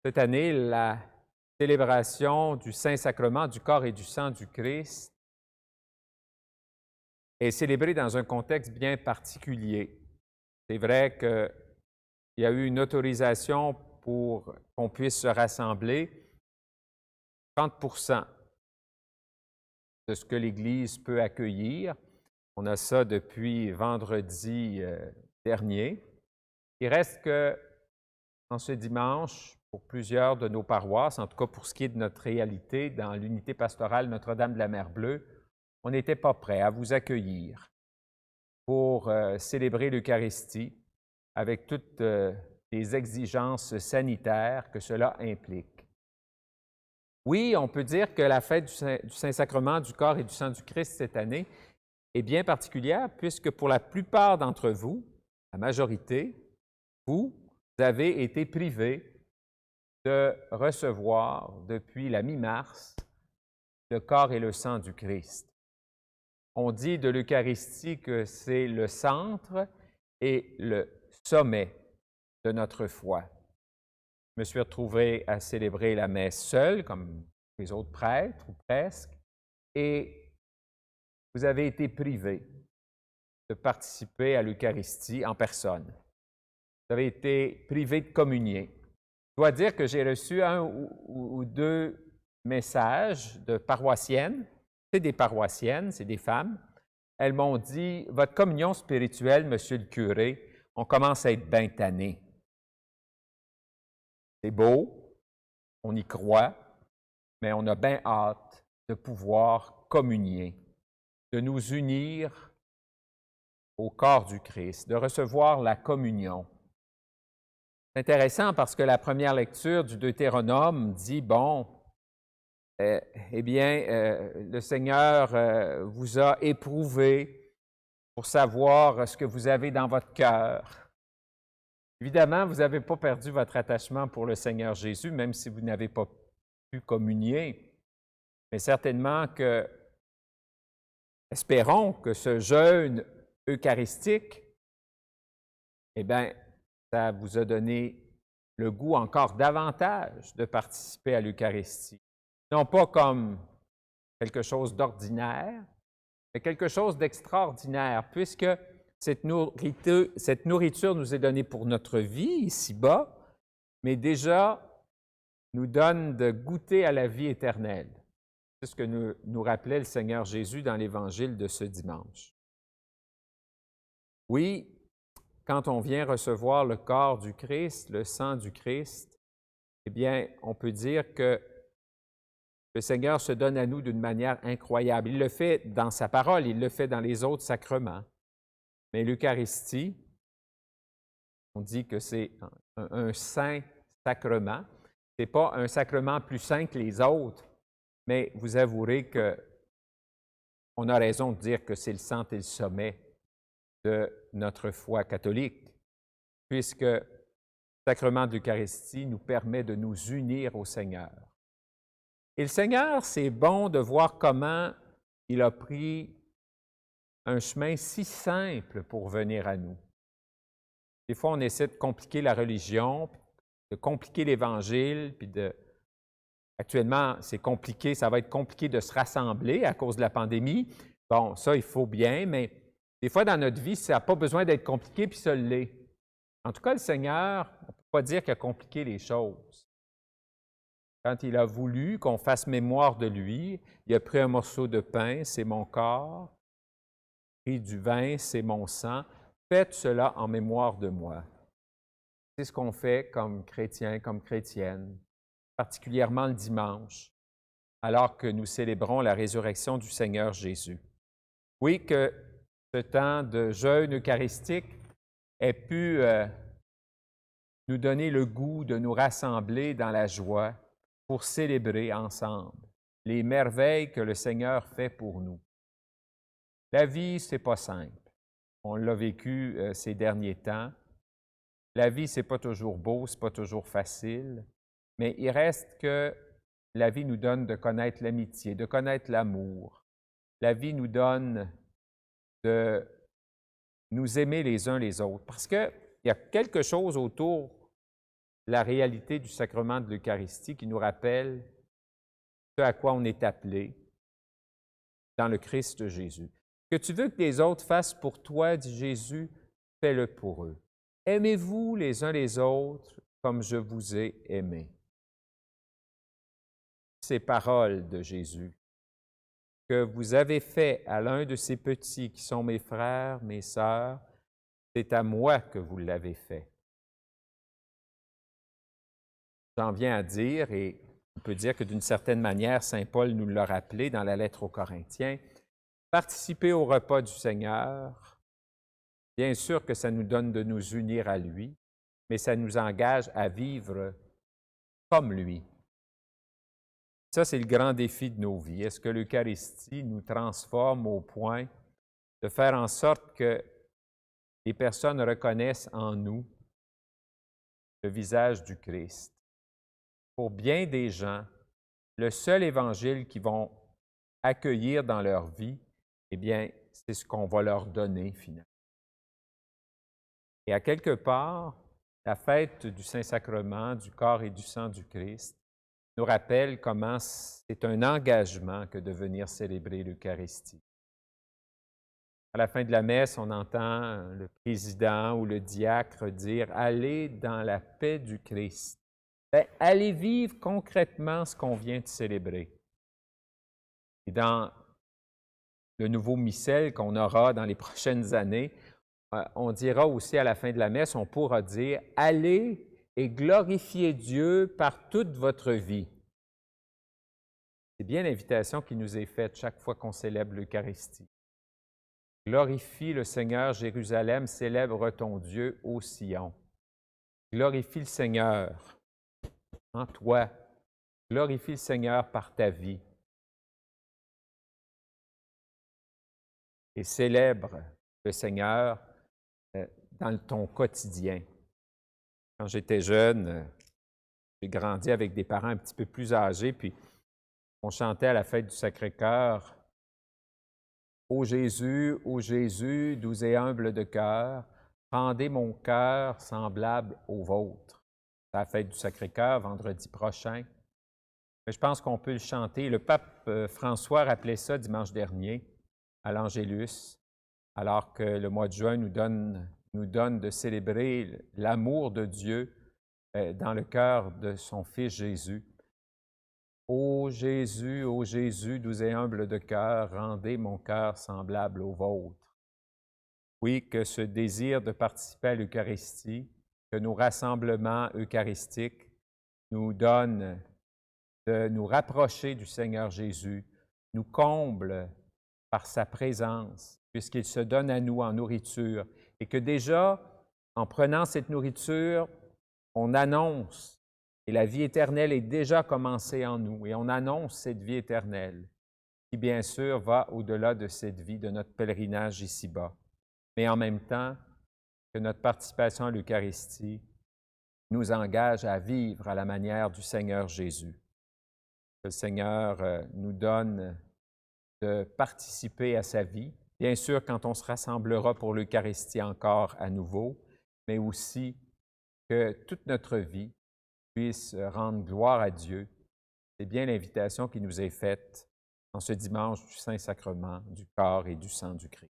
Cette année, la célébration du Saint-Sacrement du corps et du sang du Christ est célébrée dans un contexte bien particulier. C'est vrai qu'il y a eu une autorisation pour qu'on puisse se rassembler. 30 de ce que l'Église peut accueillir. On a ça depuis vendredi dernier. Il reste que, en ce dimanche, pour plusieurs de nos paroisses, en tout cas pour ce qui est de notre réalité dans l'unité pastorale Notre-Dame de la Mer Bleue, on n'était pas prêt à vous accueillir pour célébrer l'Eucharistie avec toutes les exigences sanitaires que cela implique. Oui, on peut dire que la fête du Saint-Sacrement du corps et du sang du Christ cette année est bien particulière puisque pour la plupart d'entre vous, la majorité, vous avez été privés de recevoir depuis la mi-mars le corps et le sang du Christ. On dit de l'Eucharistie que c'est le centre et le sommet de notre foi. Je me suis retrouvé à célébrer la messe seul, comme les autres prêtres, ou presque, et vous avez été privés de participer à l'Eucharistie en personne. Vous avez été privés de communier. Je dois dire que j'ai reçu un ou deux messages de paroissiennes. C'est des paroissiennes, c'est des femmes. Elles m'ont dit « Votre communion spirituelle, monsieur le curé, on commence à être bien tanné. C'est beau, on y croit, mais on a bien hâte de pouvoir communier, de nous unir au corps du Christ, de recevoir la communion. » C'est intéressant parce que la première lecture du Deutéronome dit, bon, le Seigneur vous a éprouvé pour savoir ce que vous avez dans votre cœur. Évidemment, vous n'avez pas perdu votre attachement pour le Seigneur Jésus, même si vous n'avez pas pu communier. Mais certainement que, espérons que ce jeûne eucharistique, eh bien, ça vous a donné le goût encore davantage de participer à l'Eucharistie. Non pas comme quelque chose d'ordinaire, mais quelque chose d'extraordinaire, puisque cette nourriture nous est donnée pour notre vie ici-bas, mais déjà nous donne de goûter à la vie éternelle. C'est ce que nous rappelait le Seigneur Jésus dans l'Évangile de ce dimanche. Oui, quand on vient recevoir le corps du Christ, le sang du Christ, eh bien, on peut dire que le Seigneur se donne à nous d'une manière incroyable. Il le fait dans sa parole, il le fait dans les autres sacrements. Mais l'Eucharistie, on dit que c'est un saint sacrement. Ce n'est pas un sacrement plus saint que les autres, mais vous avouerez qu'on a raison de dire que c'est le centre et le sommet de notre foi catholique, puisque le sacrement de l'Eucharistie nous permet de nous unir au Seigneur. Et le Seigneur, c'est bon de voir comment il a pris un chemin si simple pour venir à nous. Des fois, on essaie de compliquer la religion, de compliquer l'Évangile, puis actuellement, c'est compliqué, ça va être compliqué de se rassembler à cause de la pandémie. Bon, ça, il faut bien, mais des fois, dans notre vie, ça n'a pas besoin d'être compliqué, puis ça l'est. En tout cas, le Seigneur, on ne peut pas dire qu'il a compliqué les choses. Quand il a voulu qu'on fasse mémoire de lui, il a pris un morceau de pain, c'est mon corps, et du vin, c'est mon sang. Faites cela en mémoire de moi. C'est ce qu'on fait comme chrétiens, comme chrétiennes, particulièrement le dimanche, alors que nous célébrons la résurrection du Seigneur Jésus. Oui, que ce temps de jeûne eucharistique ait pu nous donner le goût de nous rassembler dans la joie pour célébrer ensemble les merveilles que le Seigneur fait pour nous. La vie, ce n'est pas simple. On l'a vécu ces derniers temps. La vie, ce n'est pas toujours beau, ce n'est pas toujours facile, mais il reste que la vie nous donne de connaître l'amitié, de connaître l'amour. La vie nous donne de nous aimer les uns les autres. Parce qu'il y a quelque chose autour la réalité du sacrement de l'Eucharistie qui nous rappelle ce à quoi on est appelé dans le Christ Jésus. Ce que tu veux que les autres fassent pour toi, dit Jésus, fais-le pour eux. Aimez-vous les uns les autres comme je vous ai aimés. Ces paroles de Jésus que vous avez fait à l'un de ces petits qui sont mes frères, mes sœurs, c'est à moi que vous l'avez fait. J'en viens à dire, et on peut dire que d'une certaine manière, saint Paul nous l'a rappelé dans la lettre aux Corinthiens, participer au repas du Seigneur, bien sûr que ça nous donne de nous unir à lui, mais ça nous engage à vivre comme lui. Ça, c'est le grand défi de nos vies. Est-ce que l'Eucharistie nous transforme au point de faire en sorte que les personnes reconnaissent en nous le visage du Christ? Pour bien des gens, le seul évangile qu'ils vont accueillir dans leur vie, eh bien, c'est ce qu'on va leur donner finalement. Et à quelque part, la fête du Saint-Sacrement, du corps et du sang du Christ, nous rappelle comment c'est un engagement que de venir célébrer l'Eucharistie. À la fin de la messe, on entend le président ou le diacre dire « Allez dans la paix du Christ ». Bien, allez vivre concrètement ce qu'on vient de célébrer. Et dans le nouveau missel qu'on aura dans les prochaines années, on dira aussi à la fin de la messe, on pourra dire « Allez et glorifiez Dieu par toute votre vie ». C'est bien l'invitation qui nous est faite chaque fois qu'on célèbre l'Eucharistie. Glorifie le Seigneur, Jérusalem, célèbre ton Dieu, ô Sion. Glorifie le Seigneur en toi. Glorifie le Seigneur par ta vie. Et célèbre le Seigneur dans ton quotidien. Quand j'étais jeune, j'ai grandi avec des parents un petit peu plus âgés, puis on chantait à la fête du Sacré-Cœur « Ô Jésus, doux et humble de cœur, rendez mon cœur semblable au vôtre. » C'est la fête du Sacré-Cœur, vendredi prochain. Mais je pense qu'on peut le chanter. Le pape François rappelait ça dimanche dernier à l'Angélus, alors que le mois de juin nous donne de célébrer l'amour de Dieu dans le cœur de son Fils Jésus. Ô Jésus, doux et humble de cœur, rendez mon cœur semblable au vôtre. Oui, que ce désir de participer à l'Eucharistie, que nos rassemblements eucharistiques nous donnent de nous rapprocher du Seigneur Jésus, nous comble par sa présence, puisqu'il se donne à nous en nourriture, et que déjà, en prenant cette nourriture, on annonce, et la vie éternelle est déjà commencée en nous, et on annonce cette vie éternelle, qui bien sûr va au-delà de cette vie, de notre pèlerinage ici-bas. Mais en même temps, que notre participation à l'Eucharistie nous engage à vivre à la manière du Seigneur Jésus. Que le Seigneur nous donne de participer à sa vie, bien sûr quand on se rassemblera pour l'Eucharistie encore à nouveau, mais aussi que toute notre vie puisse rendre gloire à Dieu. C'est bien l'invitation qui nous est faite en ce dimanche du Saint-Sacrement, du corps et du sang du Christ.